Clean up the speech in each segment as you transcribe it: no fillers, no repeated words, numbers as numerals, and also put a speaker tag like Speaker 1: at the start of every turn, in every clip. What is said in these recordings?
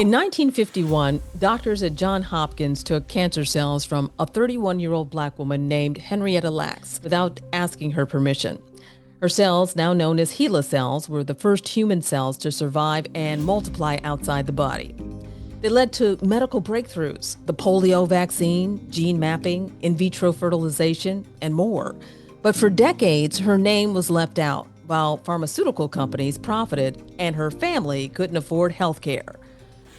Speaker 1: In 1951, doctors at Johns Hopkins took cancer cells from a 31-year-old black woman named Henrietta Lacks without asking her permission. Her cells, now known as HeLa cells, were the first human cells to survive and multiply outside the body. They led to medical breakthroughs, the polio vaccine, gene mapping, in vitro fertilization, and more. But for decades, her name was left out while pharmaceutical companies profited and her family couldn't afford health care.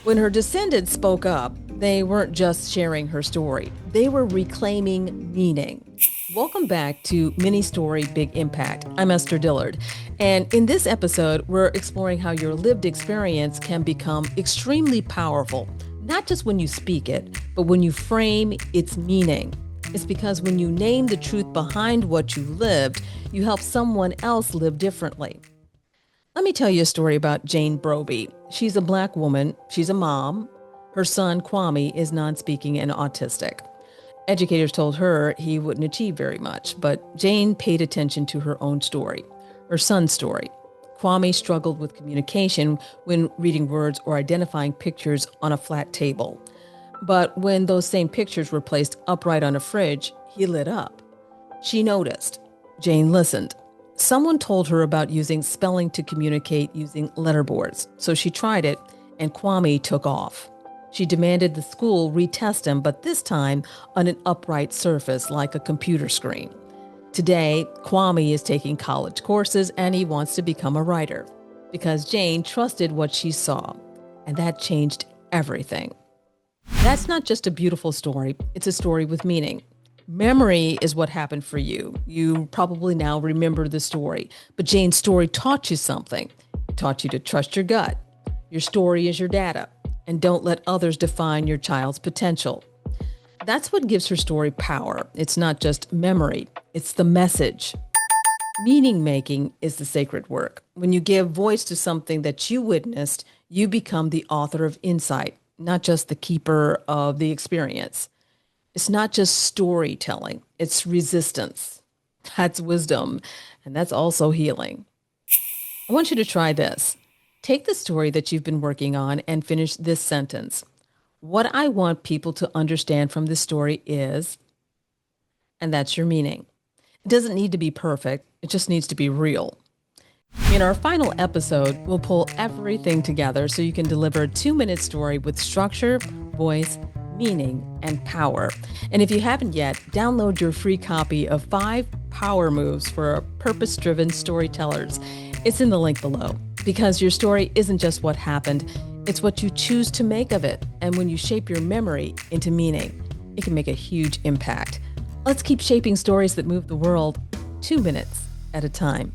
Speaker 1: When her descendants spoke up, they weren't just sharing her story. They were reclaiming meaning. Welcome back to Mini Story, Big Impact. I'm Esther Dillard. And in this episode, we're exploring how your lived experience can become extremely powerful, not just when you speak it, but when you frame its meaning. It's because when you name the truth behind what you lived, you help someone else live differently. Let me tell you a story about Jane Brobee. She's a black woman. She's a mom. Her son, Kwame, is non-speaking and autistic. Educators told her he wouldn't achieve very much, but Jane paid attention to her own story, her son's story. Kwame struggled with communication when reading words or identifying pictures on a flat table. But when those same pictures were placed upright on a fridge, he lit up. She noticed. Jane listened. Someone told her about using spelling to communicate using letterboards, so she tried it, and Kwame took off. She demanded the school retest him, but this time on an upright surface like a computer screen. Today, Kwame is taking college courses and he wants to become a writer because Jane trusted what she saw, and that changed everything. That's not just a beautiful story, it's a story with meaning. Memory is what happened for you. You probably now remember the story, but Jane's story taught you something. It taught you to trust your gut. Your story is your data, and don't let others define your child's potential. That's what gives her story power. It's not just memory, it's the message. Meaning making is the sacred work. When you give voice to something that you witnessed, you become the author of insight, not just the keeper of the experience. It's not just storytelling, it's resistance. That's wisdom, and that's also healing. I want you to try this. Take the story that you've been working on and finish this sentence. What I want people to understand from this story is, and that's your meaning. It doesn't need to be perfect, it just needs to be real. In our final episode, we'll pull everything together so you can deliver a 2-minute story with structure, voice, meaning, and power. And if you haven't yet, download your free copy of 5 Power Moves for Purpose-Driven Storytellers. It's in the link below. Because your story isn't just what happened, it's what you choose to make of it. And when you shape your memory into meaning, it can make a huge impact. Let's keep shaping stories that move the world 2 minutes at a time.